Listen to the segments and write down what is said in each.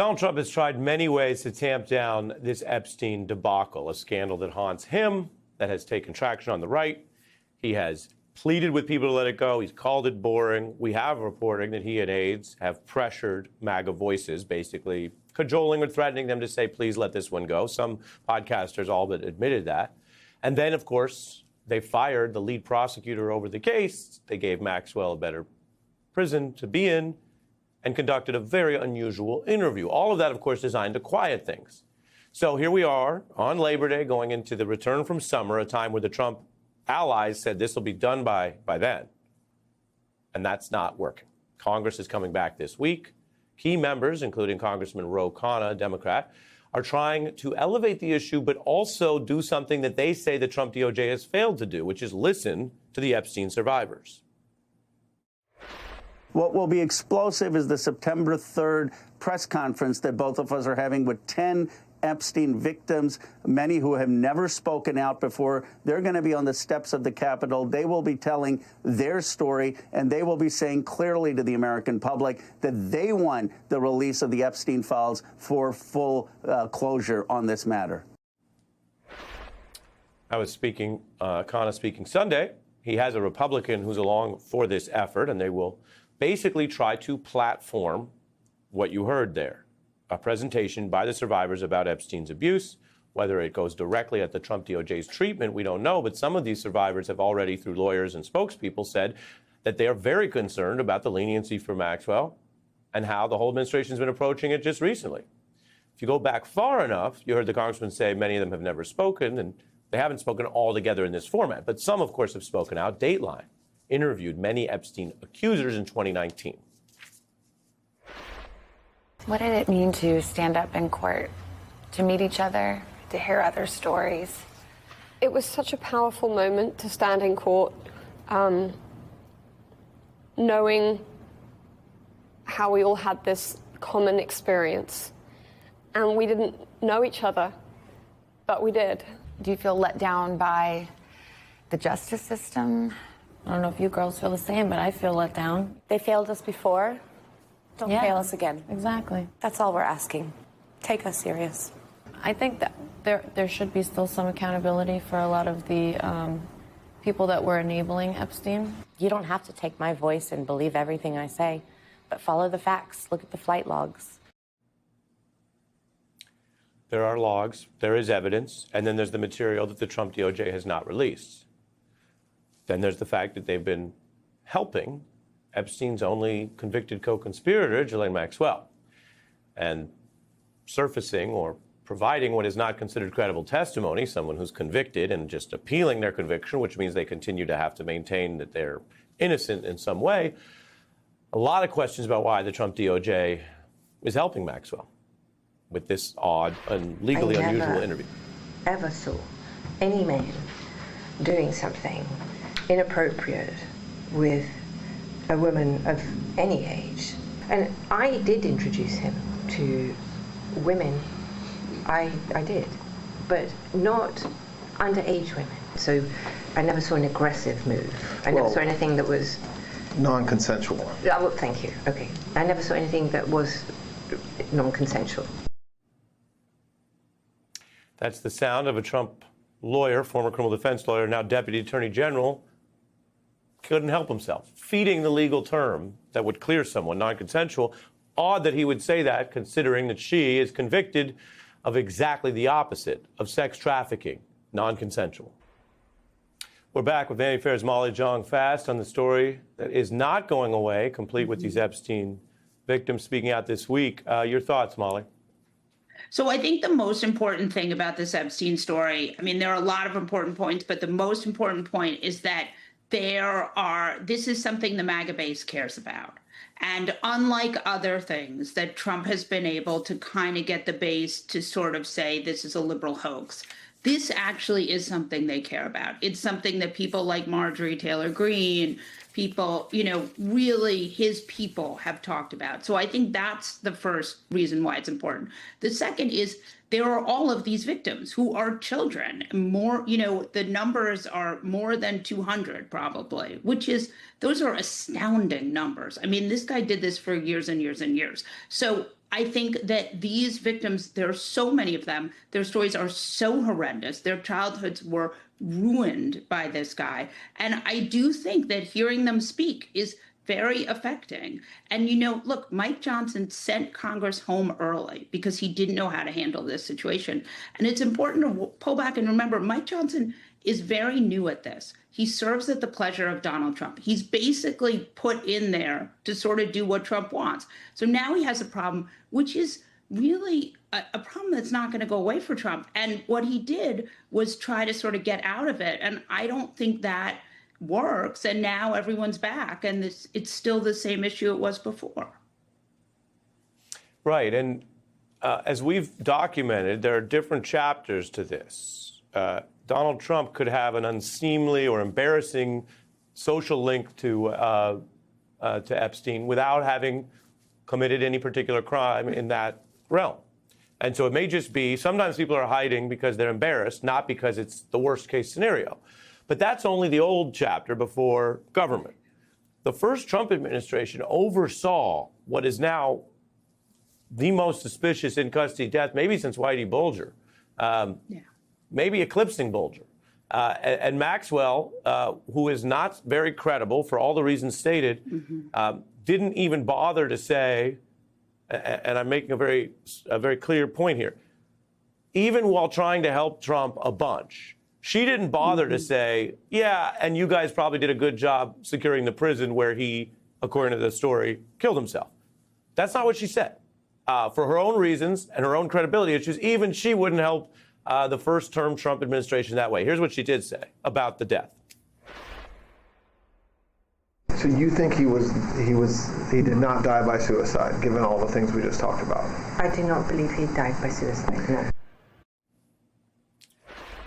Donald Trump has tried many ways to tamp down this Epstein debacle, a scandal that haunts him, that has taken traction on the right. He has pleaded with people to let it go. He's called it boring. We have reporting that he and aides have pressured MAGA voices, basically cajoling or threatening them to say, please let this one go. Some podcasters all but admitted that. And then, of course, they fired the lead prosecutor over the case. They gave Maxwell a better prison to be in and conducted a very unusual interview. All of that, of course, designed to quiet things. So here we are on Labor Day, going into the return from summer, a time where the Trump allies said this will be done by then. And that's not working. Congress is coming back this week. Key members, including Congressman Ro Khanna, a Democrat, are trying to elevate the issue, but also do something that they say the Trump DOJ has failed to do, which is listen to the Epstein survivors. What will be explosive is the September 3rd press conference that both of us are having with 10 Epstein victims, many who have never spoken out before. They're going to be on the steps of the Capitol. They will be telling their story, and they will be saying clearly to the American public that they want the release of the Epstein files for full closure on this matter. I was speaking, Khanna speaking Sunday. He has a Republican who's along for this effort, and they will basically try to platform what you heard there. A presentation by the survivors about Epstein's abuse. Whether it goes directly at the Trump DOJ's treatment, we don't know, but some of these survivors have already, through lawyers and spokespeople, said that they are very concerned about the leniency for Maxwell and how the whole administration has been approaching it just recently. If you go back far enough, you heard the congressman say many of them have never spoken, and they haven't spoken all together in this format, but some, of course, have spoken out. Dateline interviewed many Epstein accusers in 2019. What did it mean to stand up in court, to meet each other, to hear other stories? It was such a powerful moment to stand in court, knowing how we all had this common experience. And we didn't know each other, but we did. Do you feel let down by the justice system? I don't know if you girls feel the same, but I feel let down. They failed us before. Don't fail us again. Exactly. That's all we're asking. Take us serious. I think that there should be still some accountability for a lot of the people that were enabling Epstein. You don't have to take my voice and believe everything I say, but follow the facts. Look at the flight logs. There are logs, there is evidence, and then there's the material that the Trump DOJ has not released. Then there's the fact that they've been helping Epstein's only convicted co-conspirator, Ghislaine Maxwell, and surfacing or providing what is not considered credible testimony, someone who's convicted, and just appealing their conviction, which means they continue to have to maintain that they're innocent in some way. A lot of questions about why the Trump DOJ is helping Maxwell with this odd and legally unusual interview. Ever saw any man doing something inappropriate with a woman of any age. And I did introduce him to women. I did, but not underage women. So I never saw an aggressive move. I never saw anything that was non-consensual. Oh, well, thank you. Okay. I never saw anything that was non-consensual. That's the sound of a Trump lawyer, former criminal defense lawyer, now Deputy Attorney General, couldn't help himself, feeding the legal term that would clear someone non-consensual. Odd that he would say that, considering that she is convicted of exactly the opposite, of sex trafficking, non-consensual. We're back with Vanity Fair's Molly Jong-Fast on the story that is not going away, complete with these Epstein victims speaking out this week. Your thoughts, Molly? So I think the most important thing about this Epstein story, I mean, there are a lot of important points, but the most important point is that this is something the MAGA base cares about. And unlike other things that Trump has been able to kind of get the base to sort of say this is a liberal hoax, this actually is something they care about. It's something that people like Marjorie Taylor Greene, people, really his people have talked about. So I think that's the first reason why it's important. The second is there are all of these victims who are children. More, the numbers are more than 200 probably, those are astounding numbers. I mean, this guy did this for years and years and years. So I think that these victims, there are so many of them, their stories are so horrendous. Their childhoods were ruined by this guy. And I do think that hearing them speak is very affecting. And, look, Mike Johnson sent Congress home early because he didn't know how to handle this situation. And it's important to pull back and remember, Mike Johnson is very new at this. He serves at the pleasure of Donald Trump. He's basically put in there to sort of do what Trump wants. So now he has a problem, which is really a problem that's not going to go away for Trump. And what he did was try to sort of get out of it. And I don't think that works. And now everyone's back, and it's still the same issue it was before. Right. And as we've documented, there are different chapters to this. Donald Trump could have an unseemly or embarrassing social link to Epstein without having committed any particular crime in that realm. And so it may just be, sometimes people are hiding because they're embarrassed, not because it's the worst case scenario. But that's only the old chapter before government. The first Trump administration oversaw what is now the most suspicious in custody death, maybe since Whitey Bulger, maybe eclipsing Bulger. And Maxwell, who is not very credible for all the reasons stated, didn't even bother to say, and I'm making a very clear point here, even while trying to help Trump a bunch, she didn't bother to say, yeah, and you guys probably did a good job securing the prison where he, according to the story, killed himself. That's not what she said. For her own reasons and her own credibility issues, even she wouldn't help the first-term Trump administration that way. Here's what she did say about the death. So you think he did not die by suicide, given all the things we just talked about? I do not believe he died by suicide, no.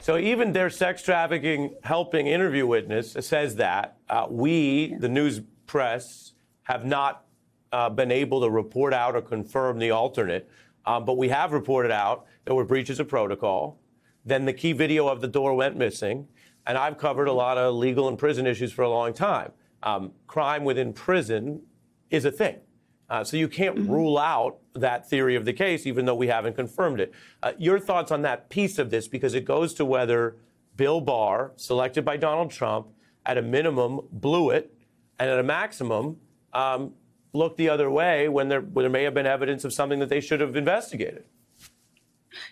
So even their sex trafficking helping interview witness says that. We, the news press, have not been able to report out or confirm the alternate, but we have reported out there were breaches of protocol. Then the key video of the door went missing, and I've covered a lot of legal and prison issues for a long time. Crime within prison is a thing. So you can't rule out that theory of the case, even though we haven't confirmed it. Your thoughts on that piece of this, because it goes to whether Bill Barr, selected by Donald Trump, at a minimum blew it, and at a maximum looked the other way when there may have been evidence of something that they should have investigated.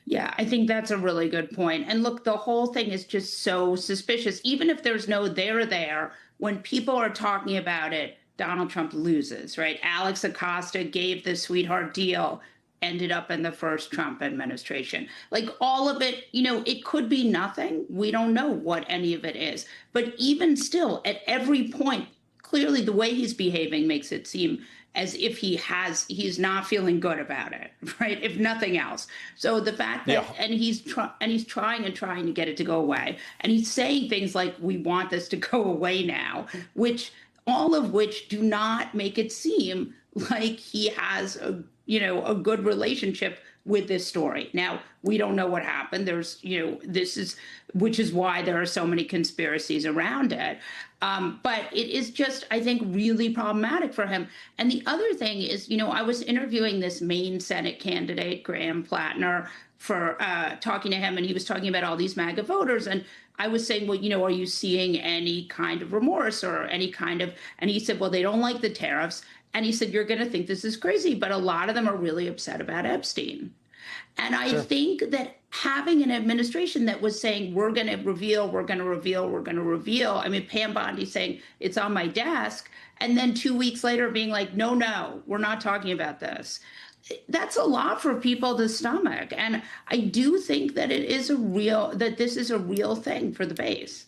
Yeah, I think that's a really good point. And look, the whole thing is just so suspicious. Even if there's no there, when people are talking about it, Donald Trump loses, right? Alex Acosta gave the sweetheart deal, ended up in the first Trump administration. Like all of it, it could be nothing. We don't know what any of it is. But even still, at every point, clearly the way he's behaving makes it seem as if he's not feeling good about it, right? If nothing else. So the fact that, and he's trying to get it to go away. And he's saying things like, we want this to go away now, all of which do not make it seem like he has a good relationship with this story. Now, we don't know what happened. Which is why there are so many conspiracies around it. But it is just, I think, really problematic for him. And the other thing is, I was interviewing this Maine Senate candidate, Graham Plattner, for talking to him, and he was talking about all these MAGA voters. And I was saying, well, are you seeing any kind of remorse or any kind of, and he said, well, they don't like the tariffs. And he said, you're going to think this is crazy, but a lot of them are really upset about Epstein. And I think that having an administration that was saying, we're going to reveal, we're going to reveal, we're going to reveal. I mean, Pam Bondi saying it's on my desk. And then 2 weeks later being like, no, we're not talking about this. That's a lot for people to stomach. And I do think that this is a real thing for the base.